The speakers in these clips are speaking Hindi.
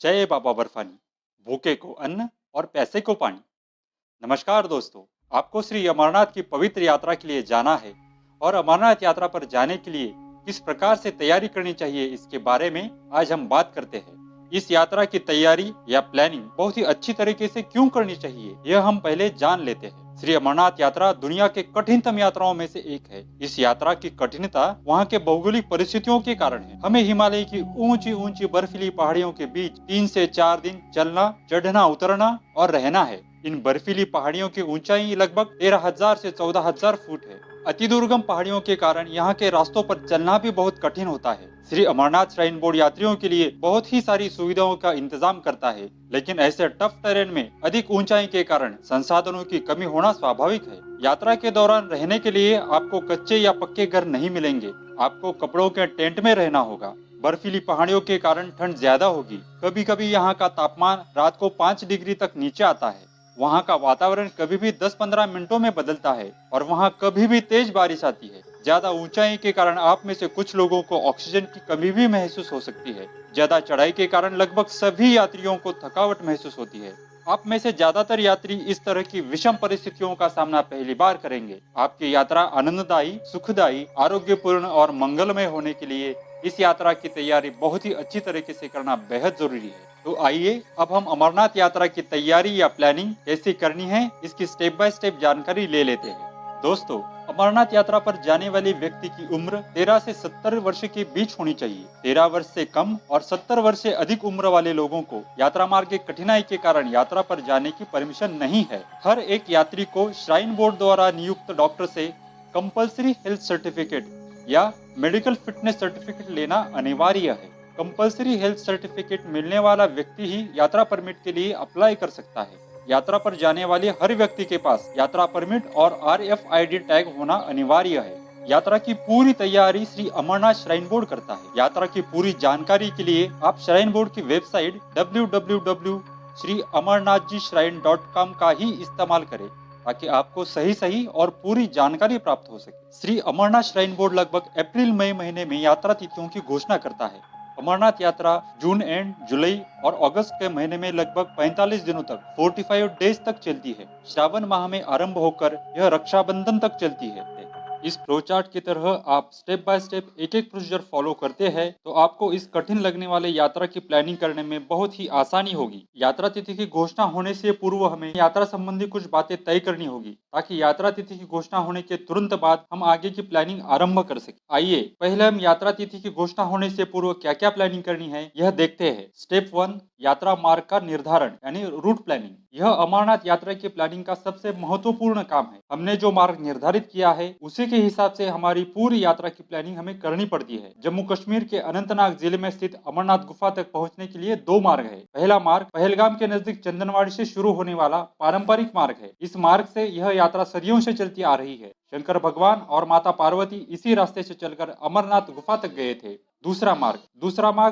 जय बाबा बर्फानी, भूखे को अन्न और प्यासे को पानी। नमस्कार दोस्तों, आपको श्री अमरनाथ की पवित्र यात्रा के लिए जाना है और अमरनाथ यात्रा पर जाने के लिए किस प्रकार से तैयारी करनी चाहिए इसके बारे में आज हम बात करते हैं। इस यात्रा की तैयारी या प्लानिंग बहुत ही अच्छी तरीके से क्यों करनी चाहिए यह हम पहले जान लेते हैं। श्री अमरनाथ यात्रा दुनिया के कठिनतम यात्राओं में से एक है। इस यात्रा की कठिनता वहाँ के भौगोलिक परिस्थितियों के कारण है। हमें हिमालय की ऊंची ऊंची बर्फीली पहाड़ियों के बीच 3 से 4 दिन चलना, चढ़ना, उतरना और रहना है। इन बर्फीली पहाड़ियों की ऊंचाई लगभग 13,000 से 14,000 फुट है। अति दुर्गम पहाड़ियों के कारण यहाँ के रास्तों पर चलना भी बहुत कठिन होता है। श्री अमरनाथ श्राइन बोर्ड यात्रियों के लिए बहुत ही सारी सुविधाओं का इंतजाम करता है, लेकिन ऐसे टफ टेरेन में अधिक ऊंचाई के कारण संसाधनों की कमी होना स्वाभाविक है। यात्रा के दौरान रहने के लिए आपको कच्चे या पक्के घर नहीं मिलेंगे। आपको कपड़ों के टेंट में रहना होगा। बर्फीली पहाड़ियों के कारण ठंड ज्यादा होगी। कभी कभी यहाँ का तापमान रात को 5 डिग्री तक नीचे आता है। वहाँ का वातावरण कभी भी 10-15 मिनटों में बदलता है और वहाँ कभी भी तेज बारिश आती है। ज्यादा ऊंचाई के कारण आप में से कुछ लोगों को ऑक्सीजन की कमी भी महसूस हो सकती है। ज्यादा चढ़ाई के कारण लगभग सभी यात्रियों को थकावट महसूस होती है। आप में से ज्यादातर यात्री इस तरह की विषम परिस्थितियों का सामना पहली बार करेंगे। आपकी यात्रा आनंददायी, सुखदायी, आरोग्यपूर्ण और मंगलमय होने के लिए इस यात्रा की तैयारी बहुत ही अच्छी तरीके से करना बेहद जरूरी है। तो आइए अब हम अमरनाथ यात्रा की तैयारी या प्लानिंग कैसे करनी है इसकी स्टेप बाय स्टेप जानकारी ले लेते हैं। दोस्तों, अमरनाथ यात्रा पर जाने वाले व्यक्ति की उम्र 13 से 70 वर्ष के बीच होनी चाहिए। 13 वर्ष से कम और 70 वर्ष से अधिक उम्र वाले लोगों को यात्रा मार्ग की कठिनाई के कारण यात्रा पर जाने की परमिशन नहीं है। हर एक यात्री को श्राइन बोर्ड द्वारा नियुक्त डॉक्टर से कंपल्सरी हेल्थ सर्टिफिकेट या मेडिकल फिटनेस सर्टिफिकेट लेना अनिवार्य है। कंपल्सरी हेल्थ सर्टिफिकेट मिलने वाला व्यक्ति ही यात्रा परमिट के लिए अप्लाई कर सकता है। यात्रा पर जाने वाले हर व्यक्ति के पास यात्रा परमिट और RFID टैग होना अनिवार्य है। यात्रा की पूरी तैयारी श्री अमरनाथ श्राइन बोर्ड करता है। यात्रा की पूरी जानकारी के लिए आप श्राइन बोर्ड की वेबसाइट www.श्रीअमरनाथजीश्राइन.com का ही इस्तेमाल करें ताकि आपको सही और पूरी जानकारी प्राप्त हो सके। श्री अमरनाथ श्राइन बोर्ड लगभग अप्रैल मई महीने में यात्रा तिथियों की घोषणा करता है। अमरनाथ यात्रा जून एंड जुलाई और अगस्त के महीने में लगभग 45 दिनों तक 45 डेज तक चलती है। श्रावण माह में आरंभ होकर यह रक्षाबंधन तक चलती है। इस फ्लो चार्ट की तरह आप स्टेप बाय स्टेप एक एक प्रोसीजर फॉलो करते हैं तो आपको इस कठिन लगने वाले यात्रा की प्लानिंग करने में बहुत ही आसानी होगी। यात्रा तिथि की घोषणा होने से पूर्व हमें यात्रा संबंधी कुछ बातें तय करनी होगी ताकि यात्रा तिथि की घोषणा होने के तुरंत बाद हम आगे की प्लानिंग आरंभ कर सके। आइए पहले हम यात्रा तिथि की घोषणा होने से पूर्व क्या क्या प्लानिंग करनी है यह देखते हैं। स्टेप 1, यात्रा मार्ग का निर्धारण यानी रूट प्लानिंग। यह अमरनाथ यात्रा की प्लानिंग का सबसे महत्वपूर्ण काम है। हमने जो मार्ग निर्धारित किया है उसी के हिसाब से हमारी पूरी यात्रा की प्लानिंग हमें करनी पड़ती है। जम्मू कश्मीर के अनंतनाग जिले में स्थित अमरनाथ गुफा तक पहुंचने के लिए 2 मार्ग है। पहला मार्ग पहलगाम के नजदीक चंदनवाड़ी से शुरू होने वाला पारंपरिक मार्ग है। इस मार्ग से यह यात्रा सदियों से चलती आ रही है। शंकर भगवान और माता पार्वती इसी रास्ते से चलकर अमरनाथ गुफा तक गए थे। दूसरा मार्ग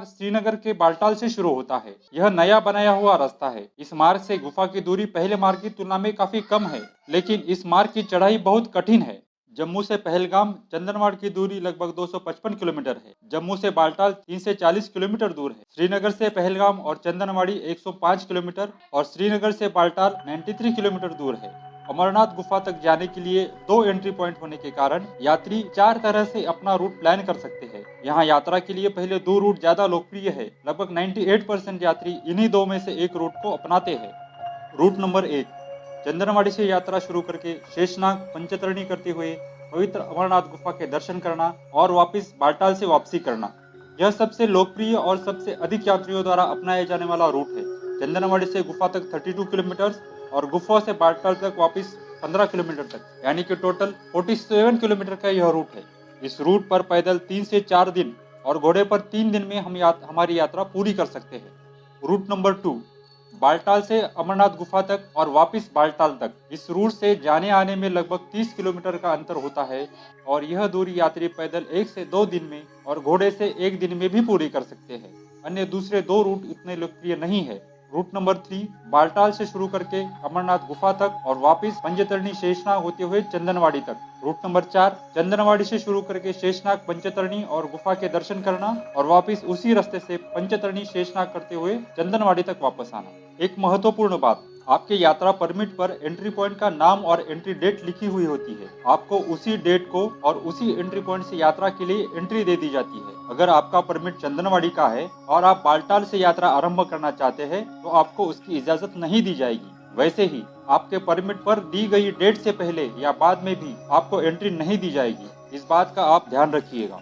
श्रीनगर के बाल्टाल से शुरू होता है। यह नया बनाया हुआ रास्ता है। इस मार्ग से गुफा की दूरी पहले मार्ग की तुलना में काफी कम है, लेकिन इस मार्ग की चढ़ाई बहुत कठिन है। जम्मू से पहलगाम चंदनवाड़ की दूरी लगभग 255 किलोमीटर है। जम्मू से बाल्टाल 3 से 40 किलोमीटर दूर है। श्रीनगर से पहलगाम और चंदनवाड़ी 105 किलोमीटर और श्रीनगर से बाल्टाल 93 किलोमीटर दूर है। अमरनाथ गुफा तक जाने के लिए 2 एंट्री पॉइंट होने के कारण यात्री 4 तरह से अपना रूट प्लान कर सकते हैं। यहाँ यात्रा के लिए पहले 2 रूट ज्यादा लोकप्रिय है। लगभग 98% यात्री इन्हीं 2 में से एक रूट को अपनाते हैं। रूट नंबर 1, चंदनवाड़ी से यात्रा शुरू करके शेषनाग पंचतरणी करते हुए पवित्र अमरनाथ गुफा के दर्शन करना और वापस बाल्टाल से वापसी करना। यह सबसे लोकप्रिय और सबसे अधिक यात्रियों द्वारा अपनाया जाने वाला रूट है। चंदनवाड़ी से गुफा तक 32 किलोमीटर और गुफा से बाल्टाल तक वापस 15 किलोमीटर तक, यानी कि टोटल 47 किलोमीटर का यह रूट है। इस रूट पर पैदल 3 से 4 दिन और घोड़े पर 3 दिन में हम हमारी यात्रा पूरी कर सकते हैं। रूट नंबर 2, बाल्टाल से अमरनाथ गुफा तक और वापस बाल्टाल तक। इस रूट से जाने आने में लगभग 30 किलोमीटर का अंतर होता है और यह दूरी यात्री पैदल 1 से 2 दिन में और घोड़े से 1 दिन में भी पूरी कर सकते हैं। अन्य दूसरे 2 रूट इतने लोकप्रिय नहीं है। रूट नंबर 3 बालटाल से शुरू करके अमरनाथ गुफा तक और वापस पंचतरणी शेषनाग होते हुए चंदनवाड़ी तक। रूट नंबर 4 चंदनवाड़ी से शुरू करके शेषनाग पंचतरणी और गुफा के दर्शन करना और वापस उसी रास्ते से पंचतरणी शेषनाग करते हुए चंदनवाड़ी तक वापस आना। एक महत्वपूर्ण बात, आपके यात्रा परमिट पर एंट्री पॉइंट का नाम और एंट्री डेट लिखी हुई होती है। आपको उसी डेट को और उसी एंट्री पॉइंट से यात्रा के लिए एंट्री दे दी जाती है। अगर आपका परमिट चंदनवाड़ी का है और आप बालटाल से यात्रा आरंभ करना चाहते हैं तो आपको उसकी इजाजत नहीं दी जाएगी। वैसे ही आपके परमिट पर दी गई डेट से पहले या बाद में भी आपको एंट्री नहीं दी जाएगी। इस बात का आप ध्यान रखिएगा।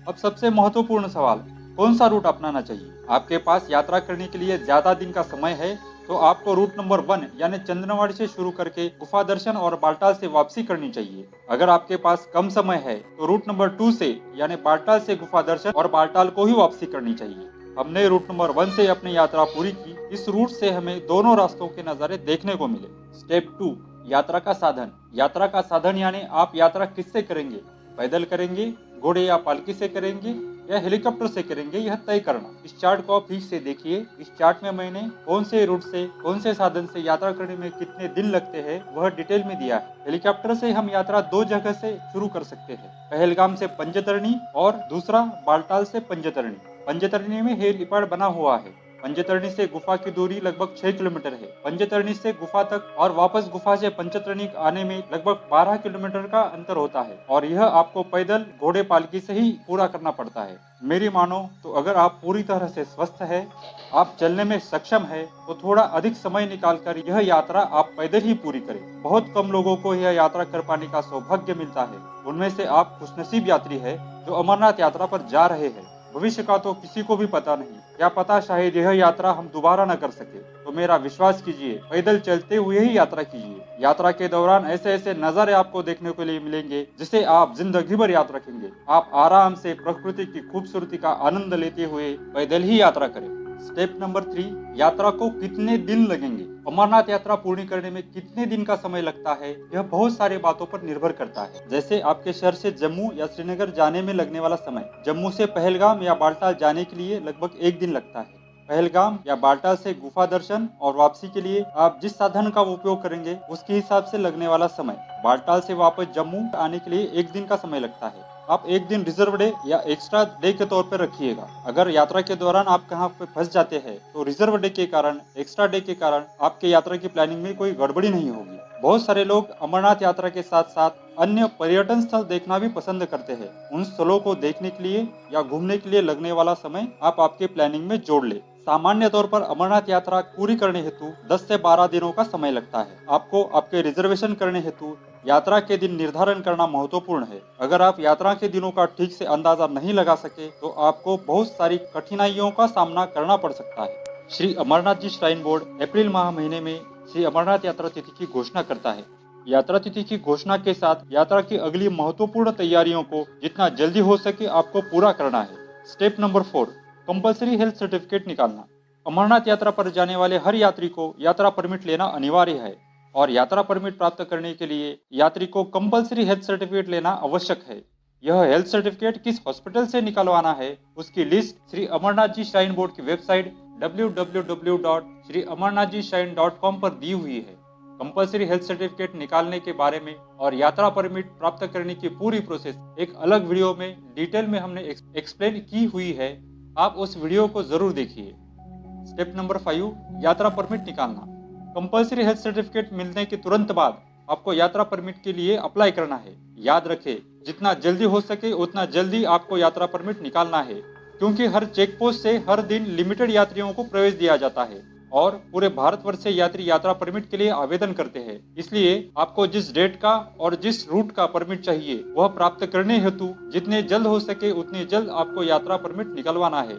अब सबसे महत्वपूर्ण सवाल, कौन सा रूट अपनाना चाहिए? आपके पास यात्रा करने के लिए ज्यादा दिन का समय है तो आपको रूट नंबर 1 यानी चंदनवाड़ी से शुरू करके गुफा दर्शन और बालटाल से वापसी करनी चाहिए। अगर आपके पास कम समय है तो रूट नंबर 2 से यानी बालटाल से गुफा दर्शन और बालटाल को ही वापसी करनी चाहिए। हमने रूट नंबर 1 से अपनी यात्रा पूरी की। इस रूट से हमें दोनों रास्तों के नज़ारे देखने को मिले। स्टेप 2 यात्रा का साधन। यात्रा का साधन यानी आप यात्रा किससे करेंगे? पैदल करेंगे, घोड़े या पालकी से करेंगे या हेलीकॉप्टर से करेंगे, यह तय करना। इस चार्ट को आप ठीक से देखिए। इस चार्ट में मैंने कौन से रूट से कौन से साधन से यात्रा करने में कितने दिन लगते हैं वह डिटेल में दिया है। हेलीकॉप्टर से हम यात्रा 2 जगह से शुरू कर सकते हैं, पहलगाम से पंचतरणी और दूसरा बालटाल से पंचतरणी। पंचतरणी में हेलीपैड बना हुआ है। पंचतरणी से गुफा की दूरी लगभग 6 किलोमीटर है। पंचतरणी से गुफा तक और वापस गुफा से पंचतरणी आने में लगभग 12 किलोमीटर का अंतर होता है और यह आपको पैदल घोड़े पालकी से ही पूरा करना पड़ता है। मेरी मानो तो अगर आप पूरी तरह से स्वस्थ है, आप चलने में सक्षम है तो थोड़ा अधिक समय निकालकर यह यात्रा आप पैदल ही पूरी करें। बहुत कम लोगों को यह यात्रा कर पाने का सौभाग्य मिलता है। उनमें से आप खुशनसीब यात्री है जो अमरनाथ यात्रा पर जा रहे हैं। भविष्य का तो किसी को भी पता नहीं, क्या पता शायद यह यात्रा हम दोबारा न कर सके। तो मेरा विश्वास कीजिए, पैदल चलते हुए ही यात्रा कीजिए। यात्रा के दौरान ऐसे ऐसे नजारे आपको देखने को लिए मिलेंगे जिसे आप जिंदगी भर याद रखेंगे। आप आराम से प्रकृति की खूबसूरती का आनंद लेते हुए पैदल ही यात्रा करें। स्टेप नंबर 3 यात्रा को कितने दिन लगेंगे? अमरनाथ यात्रा पूर्ण करने में कितने दिन का समय लगता है यह बहुत सारी बातों पर निर्भर करता है। जैसे आपके शहर से जम्मू या श्रीनगर जाने में लगने वाला समय। जम्मू से पहलगाम या बालटाल जाने के लिए लगभग 1 दिन लगता है। पहलगाम या बालटाल से गुफा दर्शन और वापसी के लिए आप जिस साधन का उपयोग करेंगे उसके हिसाब से लगने वाला समय। बालटाल से वापस जम्मू आने के लिए 1 दिन का समय लगता है। आप 1 दिन रिजर्व डे या एक्स्ट्रा डे के तौर पर रखिएगा। अगर यात्रा के दौरान आप कहाँ पे फंस जाते हैं तो रिजर्व डे के कारण, एक्स्ट्रा डे के कारण आपके यात्रा की प्लानिंग में कोई गड़बड़ी नहीं होगी। बहुत सारे लोग अमरनाथ यात्रा के साथ साथ अन्य पर्यटन स्थल देखना भी पसंद करते हैं। उन स्थलों को देखने के लिए या घूमने के लिए लगने वाला समय आप आपके प्लानिंग में जोड़ ले। सामान्य तौर पर अमरनाथ यात्रा पूरी करने हेतु 10 से 12 दिनों का समय लगता है। आपको आपके रिजर्वेशन करने हेतु यात्रा के दिन निर्धारण करना महत्वपूर्ण है। अगर आप यात्रा के दिनों का ठीक से अंदाजा नहीं लगा सके तो आपको बहुत सारी कठिनाइयों का सामना करना पड़ सकता है। श्री अमरनाथ जी श्राइन बोर्ड अप्रैल माह महीने में श्री अमरनाथ यात्रा तिथि की घोषणा करता है। यात्रा तिथि की घोषणा के साथ यात्रा की अगली महत्वपूर्ण तैयारियों को जितना जल्दी हो सके आपको पूरा करना है। Step number 4 compulsory health certificate निकालना। अमरनाथ यात्रा पर जाने वाले हर यात्री को यात्रा परमिट लेना अनिवार्य है और यात्रा परमिट प्राप्त करने के लिए यात्री को कंपल्सरी हेल्थ सर्टिफिकेट लेना आवश्यक है। यह हेल्थ सर्टिफिकेट किस हॉस्पिटल से निकलवाना है उसकी list Shri Amarnath ji shrine board की वेबसाइट www.श्रीअमरनाथजीश्राइन.com पर दी हुई है। कंपल्सरी हेल्थ सर्टिफिकेट निकालने के बारे में और यात्रा परमिट प्राप्त करने की पूरी प्रोसेस एक अलग वीडियो में डिटेल में हमने एक्सप्लेन की हुई है। आप उस वीडियो को जरूर देखिए। स्टेप नंबर 5 यात्रा परमिट निकालना। कंपल्सरी हेल्थ सर्टिफिकेट मिलने के तुरंत बाद आपको यात्रा परमिट के लिए अप्लाई करना है। याद रखें, जितना जल्दी हो सके उतना जल्दी आपको यात्रा परमिट निकालना है, क्योंकि हर चेक पोस्ट से हर दिन लिमिटेड यात्रियों को प्रवेश दिया जाता है और पूरे भारतवर्ष से यात्री यात्रा परमिट के लिए आवेदन करते हैं। इसलिए आपको जिस डेट का और जिस रूट का परमिट चाहिए वह प्राप्त करने हेतु जितने जल्द हो सके उतने जल्द आपको यात्रा परमिट निकलवाना है।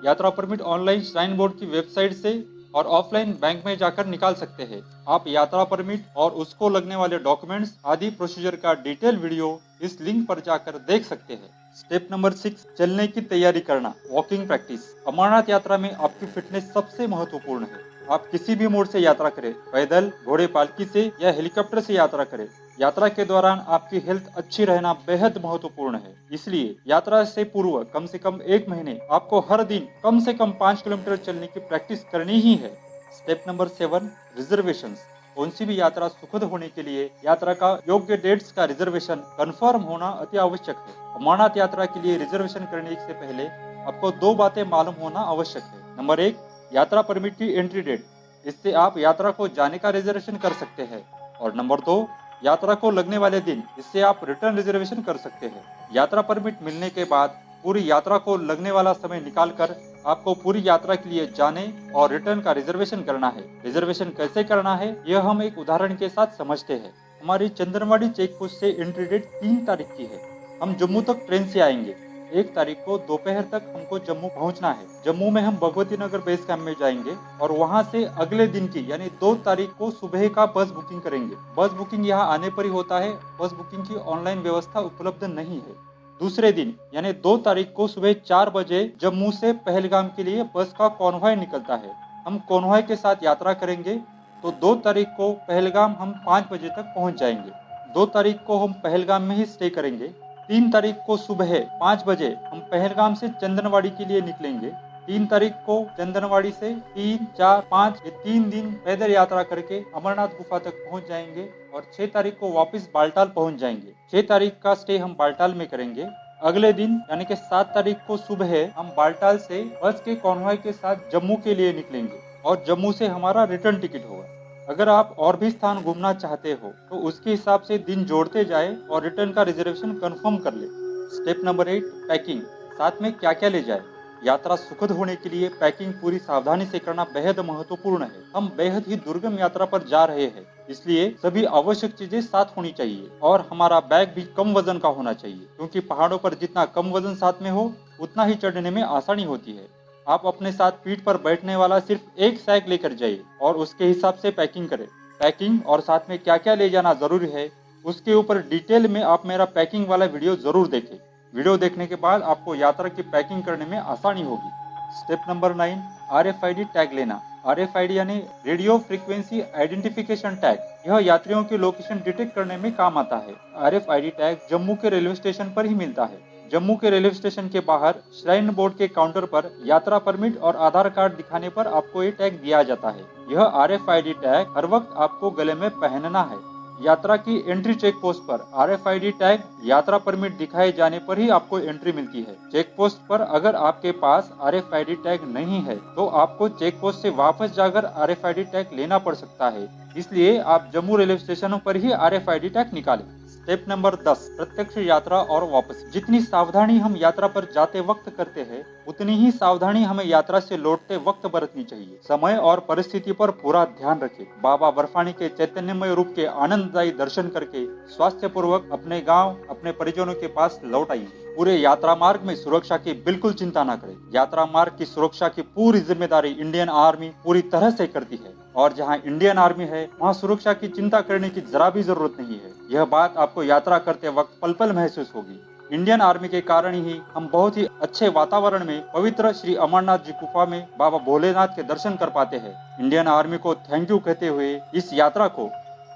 यात्रा परमिट ऑनलाइन श्राइन बोर्ड की वेबसाइट से और ऑफलाइन बैंक में जाकर निकाल सकते हैं। आप यात्रा परमिट और उसको लगने वाले डॉक्यूमेंट्स आदि प्रोसीजर का डिटेल वीडियो इस लिंक पर जाकर देख सकते हैं। स्टेप नंबर 6 चलने की तैयारी करना, वॉकिंग प्रैक्टिस। अमरनाथ यात्रा में आपकी फिटनेस सबसे महत्वपूर्ण है। आप किसी भी मोड से यात्रा करें, पैदल, घोड़े पालकी से या हेलीकॉप्टर से यात्रा करें, यात्रा के दौरान आपकी हेल्थ अच्छी रहना बेहद महत्वपूर्ण है। इसलिए यात्रा से पूर्व कम से कम 1 महीने आपको हर दिन कम से कम 5 किलोमीटर चलने की प्रैक्टिस करनी ही है। Step number 7, reservations. कौन सी भी यात्रा सुखद होने के लिए यात्रा का योग्य डेट्स का रिजर्वेशन कंफर्म होना अति आवश्यक है। अमरनाथ यात्रा के लिए रिजर्वेशन करने से पहले आपको दो बातें मालूम होना आवश्यक है। नंबर 1, यात्रा परमिट की एंट्री डेट, इससे आप यात्रा को जाने का रिजर्वेशन कर सकते हैं। और नंबर 2, यात्रा को लगने वाले दिन, इससे आप रिटर्न रिजर्वेशन कर सकते हैं। यात्रा परमिट मिलने के बाद पूरी यात्रा को लगने वाला समय निकालकर आपको पूरी यात्रा के लिए जाने और रिटर्न का रिजर्वेशन करना है। रिजर्वेशन कैसे करना है यह हम एक उदाहरण के साथ समझते हैं। हमारी चंदनवाड़ी चेक पोस्ट से एंट्री डेट 3 तारीख की है। हम जम्मू तक ट्रेन से आएंगे। 1 तारीख को दोपहर तक हमको जम्मू पहुंचना है। जम्मू में हम भगवती नगर बेस कैंप में जाएंगे और वहां से अगले दिन की यानी 2 तारीख को सुबह का बस बुकिंग करेंगे। बस बुकिंग यहाँ आने पर ही होता है, बस बुकिंग की ऑनलाइन व्यवस्था उपलब्ध नहीं है। दूसरे दिन यानी 2 तारीख को सुबह 4 बजे जम्मू से पहलगाम के लिए बस का कॉन्वॉय निकलता है। हम कॉन्वॉय के साथ यात्रा करेंगे तो 2 तारीख को पहलगाम हम 5 बजे तक पहुंच जाएंगे। 2 तारीख को हम पहलगाम में ही स्टे करेंगे। 3 तारीख को सुबह 5 बजे हम पहलगाम से चंदनवाड़ी के लिए निकलेंगे। 3 तारीख को चंदनवाड़ी से 3, 4, 5 ये 3 दिन पैदल यात्रा करके अमरनाथ गुफा तक पहुंच जाएंगे और 6 तारीख को वापस बालटाल पहुंच जाएंगे। 6 तारीख का स्टे हम बालटाल में करेंगे। अगले दिन यानी कि 7 तारीख को सुबह हम बालटाल से बस के कॉन्वॉय के साथ जम्मू के लिए निकलेंगे और जम्मू से हमारा रिटर्न टिकट होगा। अगर आप और भी स्थान घूमना चाहते हो तो उसके हिसाब से दिन जोड़ते जाए और रिटर्न का रिजर्वेशन कंफर्म कर ले। Step number 8, packing. साथ में क्या क्या ले जाए। यात्रा सुखद होने के लिए पैकिंग पूरी सावधानी से करना बेहद महत्वपूर्ण है। हम बेहद ही दुर्गम यात्रा पर जा रहे हैं, इसलिए सभी आवश्यक चीजें साथ होनी चाहिए और हमारा बैग भी कम वजन का होना चाहिए, क्योंकि पहाड़ों पर जितना कम वजन साथ में हो उतना ही चढ़ने में आसानी होती है। आप अपने साथ पीठ पर बैठने वाला सिर्फ एक सैक लेकर जाइए और उसके हिसाब से पैकिंग करें। पैकिंग और साथ में क्या क्या ले जाना जरूरी है उसके ऊपर डिटेल में आप मेरा पैकिंग वाला वीडियो जरूर देखें। वीडियो देखने के बाद आपको यात्रा की पैकिंग करने में आसानी होगी। स्टेप नंबर 9, RFID टैग लेना। RFID यानी रेडियो फ्रीक्वेंसी आइडेंटिफिकेशन टैग। यह यात्रियों की लोकेशन डिटेक्ट करने में काम आता है। RFID टैग जम्मू के रेलवे स्टेशन पर ही मिलता है। जम्मू के रेलवे स्टेशन के बाहर श्राइन बोर्ड के काउंटर पर यात्रा परमिट और आधार कार्ड दिखाने पर आपको ये टैग दिया जाता है। यह RFID टैग हर वक्त आपको गले में पहनना है। यात्रा की एंट्री चेक पोस्ट पर RFID टैग यात्रा परमिट दिखाए जाने पर ही आपको एंट्री मिलती है। चेक पोस्ट पर अगर आपके पास RFID टैग नहीं है तो आपको चेक पोस्ट से वापस जाकर RFID टैग लेना पड़ सकता है। इसलिए आप जम्मू रेलवे स्टेशनों पर ही RFID टैग निकालें। स्टेप नंबर 10, प्रत्यक्ष यात्रा और वापस। जितनी सावधानी हम यात्रा पर जाते वक्त करते हैं उतनी ही सावधानी हमें यात्रा से लौटते वक्त बरतनी चाहिए। समय और परिस्थिति पर पूरा ध्यान रखें। बाबा बर्फानी के चैतन्यमय रूप के आनंददायी दर्शन करके स्वास्थ्य पूर्वक अपने गांव अपने परिजनों के पास लौट आइए। पूरे यात्रा मार्ग में सुरक्षा की बिल्कुल चिंता न करें। यात्रा मार्ग की सुरक्षा की पूरी जिम्मेदारी इंडियन आर्मी पूरी तरह से करती है और जहां इंडियन आर्मी है वहां सुरक्षा की चिंता करने की जरा भी जरूरत नहीं है। यह बात आपको यात्रा करते वक्त पल पल महसूस होगी। इंडियन आर्मी के कारण ही हम बहुत ही अच्छे वातावरण में पवित्र श्री अमरनाथ जी गुफा में बाबा भोलेनाथ के दर्शन कर पाते हैं। इंडियन आर्मी को थैंक यू कहते हुए इस यात्रा को,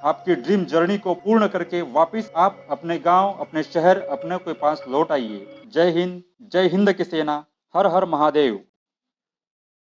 आपकी ड्रीम जर्नी को पूर्ण करके वापस आप अपने गांव अपने शहर अपने के पास लौट आइए। जय हिंद की सेना। हर हर महादेव।